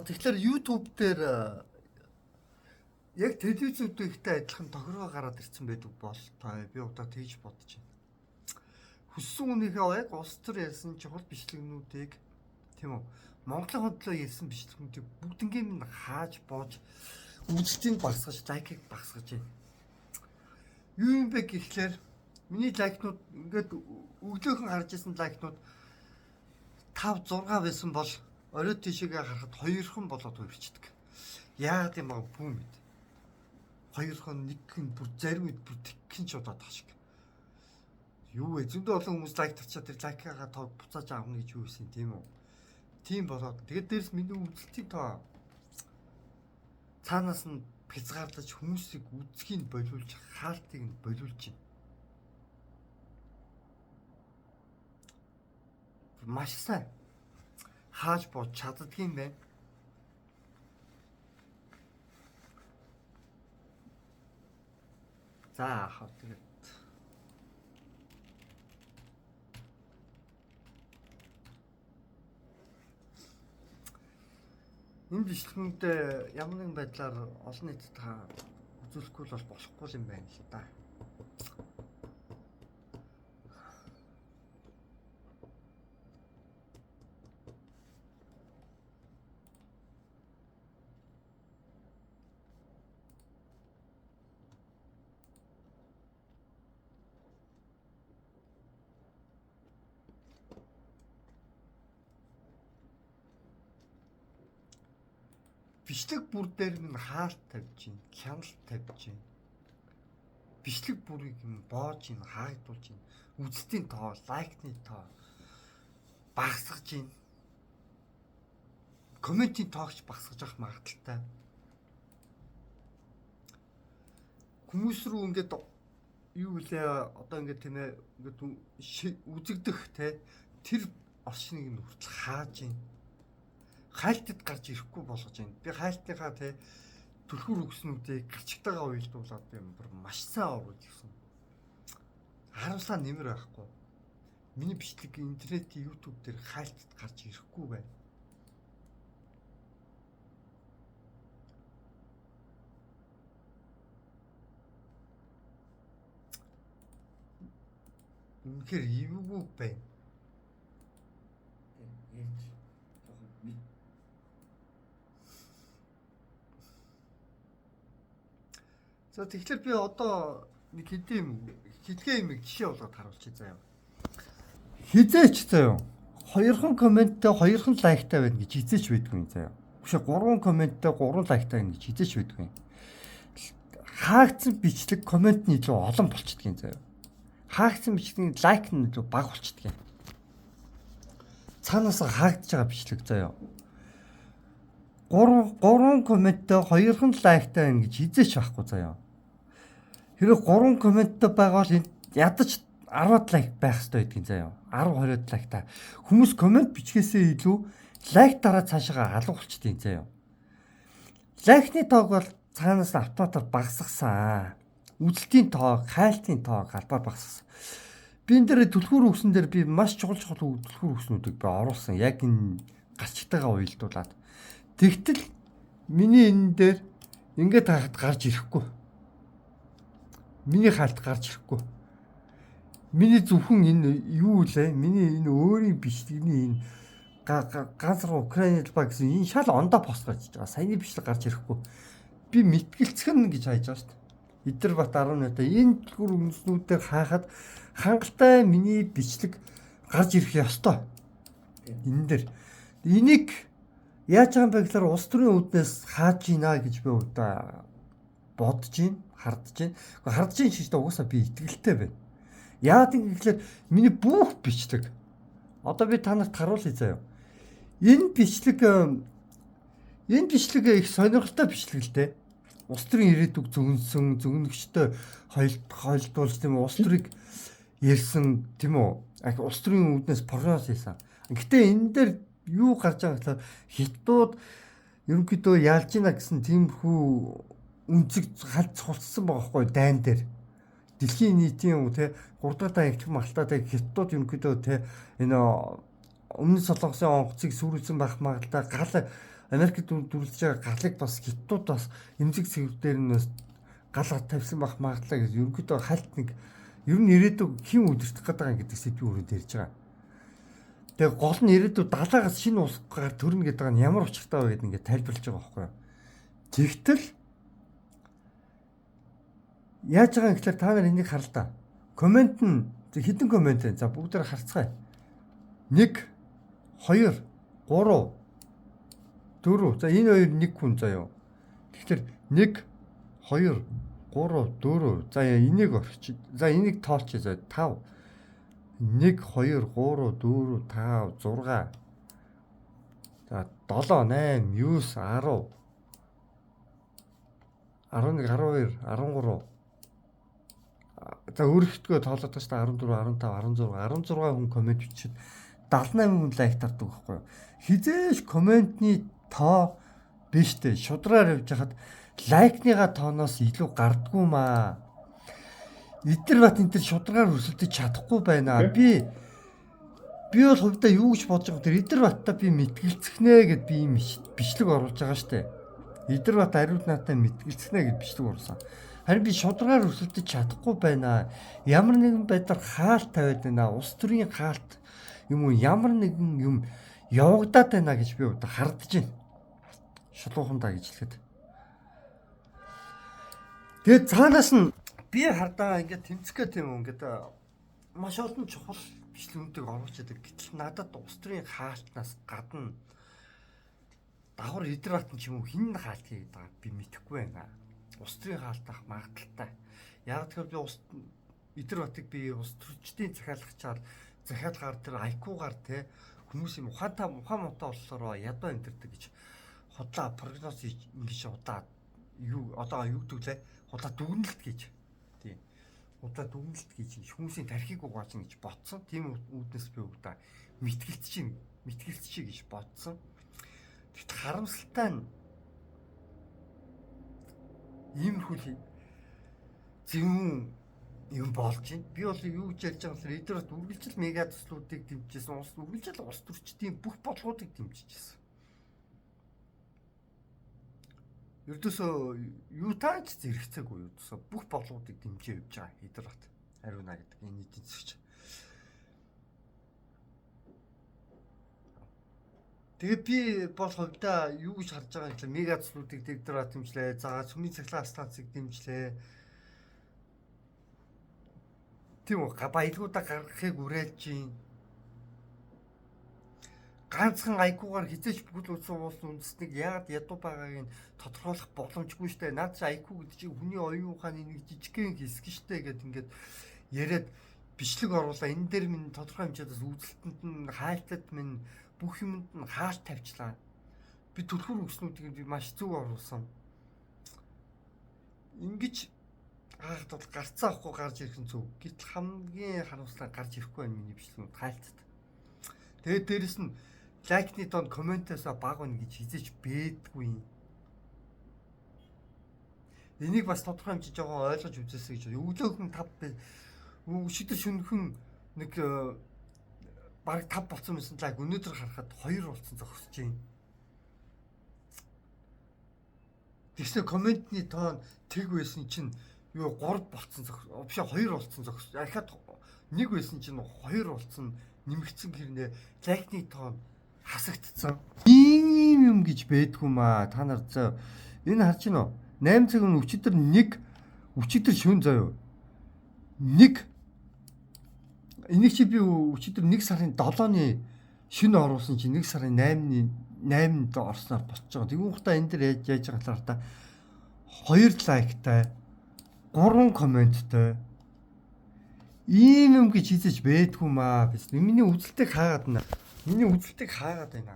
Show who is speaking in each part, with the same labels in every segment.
Speaker 1: тэгэхээр YouTube дээр яг телевизүүдтэй адилхан тохиргоо гараад ирсэн байдаг бол та би удаа тэгж бодож байна. Хүссэн үнийхээ яг улс төр ярьсан чухал бичлэгнүүдийг тийм үү Монголын хөдлөө ярьсан бичлэгнүүдийг бүгднгийн нь хааж боож үзэгчийг багсгаж лайкийг багсгаж байна. Юу юм бэ гэхлээр миний лайкнууд ингээд өглөөхөн харж ирсэн лайкнууд 5 6 байсан бол орой тийшээгээ харахад 2хан болоод өрчдөг. Яагаад юм бэ бүү мэд. 2хан нэг хэн бүр зарим үед бүр тэгхэн ч удаад тах шиг. Юу вэ? Зөндөө олон хүмүүс лайк тавьчаад тэр лайкаагаа тоо буцааж авах гэж юу хийсэн тийм үү? Тийм болоод тэгээд дээрс миний үзэлтийн тоо цаанаас нь хязгаарлаж хүмүүсийг үзхийг болиулж хаалтыг нь болиулж байна. Маш сайн хааж бод чаддгийм байна. За хаа тэгээд энэ бичлэгнүүд ямар нэгэн байдлаар олон нийтэд та үзүүлэхгүй бол болохгүй юм байна л да. Бичлэг бүр дээр минь хаалт тавьж гин, хяналт тавьж гин. Бичлэг бүрийг нь боож гин, хаагдуулж гин. Үзэлтийн тоо, лайкны тоо багасгаж гин. Комментийн тоогч багасгаж авах магадaltaй. Хүмүүс рүү ингээд юу вэ? Одоо ингээд тийм ээ ингээд үзэгдэх те тэр орчныг нь хүртэл хааж гин. Хайлтад гарч ирэхгүй болгож байна. Би хайлтынхаа те түлхүүр өгснүүдийг гарчтайгаа уйлдуулаад би бүр маш сайн оруулж ирсэн. Харамсаа нэмэр байхгүй. Миний бичлэг интернетийн YouTube дээр хайлтад гарч ирэхгүй байна. Үнэхээр эвгүй байна. За тэгэхээр би одоо нэг хэдхэн юм жишээ болоод харуулчих заяа. Хизээч заяа. 2хан комменттэй 2хан лайктай байна гэж хизээч байдгүй юм заяа. Биш 3 комменттэй 3 лайктай байна гэж хизээч байдгүй юм. Хаагдсан бичлэг комментны илүү олон болчихдөг юм заяа. Хаагдсан бичлэгийн лайк нь илүү бага болчихдөг юм. Цаанаас хаагдж байгаа бичлэг заяа. 3 комменттэй 2хан лайктай байна гэж хизээч байхгүй заяа. Хэрэг 3 комменттэй байгаа бол ядаж 10 лайк байх хэрэгтэй байдгийн заяа. 10 20 лайктай. Хүмүүс коммент бичгээсээ илүү лайк дараа цаашаа алга болчтой юм заяа. Лайкны тоог бол цаанаас автоматар багасгасан. Үзэлтийн тоог, хайлтын тоог галбаар багасгасан. Би энэ дээр түлхүүр өгсөн дээр би маш чухал түлхүүр өгснүүдийг би оруулсан. Яг энэ гарчтайгаа уялдуулаад. Тэгтэл миний энэ дээр ингээд хахад гарч ирэхгүй. Миний хаалт гарч ирэхгүй. Миний зөвхөн энэ юу лээ? Миний энэ өөрийн бичлэгний энэ ганц Украин хэлбаа гэсэн энэ шал ондоо пост гарч байгаа. Саяны бичлэг гарч ирэхгүй. Би мэтгэлцгэн гэж хайж байгаа шүү дээ. Идэрбат 18 та энэ түлхүүр өгснүүдээр хаахад хангалттай миний бичлэг гарч ирэх ёстой. Энэ дээр энийг яаж байгаа юм бэ гэхээр улс төрийн үүднээс хааж гинэ гэж би удаа бодож гин, хардж гин. Хардж гин шиштэй угаасаа би итгэлтэй байна. Яагаад гэвэл миний бүх бичлэг одоо би та нарт харуулъя заяа. Энэ бичлэг их сонирхолтой бичлэг л дээ. Улс төрийн ирээдүг зөвнсөн, зөвнөгчтэй хойлдуулж тийм улс төрийг ярьсан тийм үү? Улс төрийн үүднээс прогноз хийсэн. Гэтэ энэ дээр юу гарч байгаа гэхээр хятадууд ерөнхийдөө яалж гинэ гэсэн тиймэрхүү үнцэг халт цулцсан байгаа хгүй дайн дээр. Дэлхийн нийтийн те 3 дахь ангих малтаатай хятадууд ерөнхийдөө те энэ өмнө солонгосын онгоцыг сүрүүлсэн байх магадaltaй гал Америкт дүрлэж байгаа галыг бас хятадууд бас эмзэг цэвэр дээр нь гал тавьсан байх магадлал гэж ерөнхийдөө хальт нэг ер нь ирээдүйг хэн үдирдэх гэдэг юм гэдэг сэдвийн өрөөнд ярьж байгаа. Тэгээ гол нь ирээдүйд далаагаас шинэ ус гар төрнө гэдэг нь ямар учиртай вэ гэдэг ингээд тайлбарлаж байгаа байхгүй юу. Тэгтэл яаж байгаа юм гэхээр та нар энийг хар л да. Комент нь хэдэн комент вэ? За бүгдээр харцгаая. 1 2 3 4. За энэ хоёр нэг хүн заяа. Тэгэхээр 1 2 3 4. За энийг орчих. За энийг тоолчих за 5. 1 2 3 4 5 6. За 7 8 9 10 11 12 13. За өөрөختгөө тоолоод тааш 14 15 16 хүн комент бичихэд 78 хүн лайк тардаг байхгүй юу. Хизээш комментний тоо биш дээ. Шудраар явж хахад лайкныга тооноос илүү гардггүй маа. Эдгээр бат энэ төр шудраар өрсөлдөж чадахгүй байна. Би бол хувьдаа юу гэж бодож байгаа тэр эдгээр баттай би мэтгэлцэхнэ гэд би юм бичлэг оруулж байгаа штэ. Эдгээр бат ариуд наатай мэтгэлцэхнэ гэд бичлэг оруулсан. Харин би шудраар өрсөлдөж чадахгүй байна. Ямар нэгэн байдлаар хаалт тавиад байна. Улс төрийн хаалт юм уу ямар нэгэн юм явагдаад байна гэж би одоо хардж байна. Шулуухандаа гэж хэлэхэд. Тэгээд цаанаас нь би хардаа ингээд тэмцэх гэх юм ингээд маш олон чухал бичлэгүүдийг оруулж яадаг. Гэтэл надад улс төрийн хаалтнаас гадна давхар Идэрбатан ч юм уу хин хаалт хийгээд байгаа би мэдэхгүй байна. Улс төрийн хаалтах магадaltaй. Яг тэгэхээр би Идэрбатыг би улс төрчдийн захиалгаар тэр айкуугаар те хүмүүс юм ухаантай муутай болохоор ядуу амьдэрдэг гэж худлаа прогноз ингэж удаа юу одоо юу гэдүүлээ худлаа дүгнэлт гэж тийм худлаа дүгнэлт гэж хүмүүсийн тархийг угааж гэж ботсон. Тийм үүднээс би удаа мэтгэлцчий гэж бодсон. Тэгэхдээ харамсалтай нь иймэрхүү зөвхөн юм болж байна. Би бол юу гэж ярьж байгаа вэ? Эдгээр бас үргэлжил мега төслүүдийг дэмжижсэн, үргэлжил улс төрчдийн бүх бодлогуудыг дэмжижсэн. Ердөөсөө юу тааж зэрэгцээгүй юу? Ердөөсөө бүх бодлогуудыг дэмжиж явж байгаа Эдэрбат Ариуна гэдэг энэ эдийн засгч. Тэгээ би бол хувьдаа юу гэж харж байгаа юм бэ? Мега төслүүдийг Эдэрбат дэмжлээ. За сүмийн цахилгаан станцыг дэмжлээ. Тийм үү баялгуудаа гаргахыг уриалж юм. Ганцхан айкуугаар хизээч бүгд улс үндэстнийг яагаад ядуу байгааг нь тодорхойлох боломжгүй штэ. Наад чи айкуу гэдэг чинь хүний оюун ухааны нэг жижигхэн хэсэг штэ гэд ингээд яриад бичлэг оруулаа. Энэ дээр минь тодорхой хэмжээдээс үзэлтэнд нь хайлтад минь бүх юмд нь хаалт тавьчлаа. Би түлхүүр өгснүүдийг би маш зөв оруулсан. Ингиж хаагт бол гарцаа авахгүй гарч ирэх нь зөв. Гэтэл хамгийн харамсалтай гарч ирэхгүй байна миний бичлэгүүд хайлтад. Тэгээд дээрэс нь лайкны донд комментээс баг байна гэж хизээч бэдгүй юм. Энийг бас тодорхой хэмжиж байгаа ойлгож үзээсэй гэж. Өглөөхөн 5 өчигдөр шөнөхөн нэг баг 5 болсон байсан лайк өнөөдөр харахад 2 болсон зогсож байна. Тэгснэ комментний тоон тэг байсан чинь юу 3 болсон зогсож. Биш 2 болсон зогсож. Ахаад 1 байсан чинь 2 болсон нэмэгдсэн хэрнээ лайкны тоон хасагдцсан. Ийм юм гэж бэдгүй маа. Та нар зөө энэ харж гинөө. 8 цаг өчигдөр шөнө заяа. 1 энийг чи би өчигдөр 1 сарын 7-ны шөнө оруулсан чи 1 сарын 8-нд орсноор босч байгаа. Тэгвэл энэ дээр яаж байгаа талаар та 2 лайктай 3 комменттай ийм юм гэж хийж бэдгүй маа. Миний үзэлтийг хаагаад байна. Миний үзэлтийг хаагаад байна.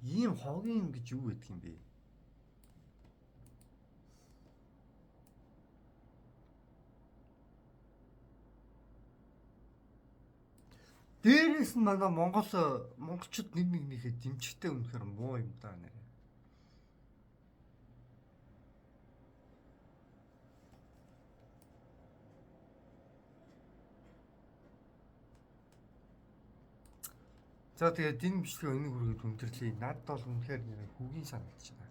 Speaker 1: Ийм хогийн юм гэж юу гэдэг юм бэ? Дээрээс нь манай монголчууд нэг нэгнийхээ дэмжигтэй үнэхээр муу юм даа нэ. За тэгээд энэ бичлэг өнөг хүргээд өндөрлөе. Надад бол үнэхээр нэр хүүгийн санагдаж байна.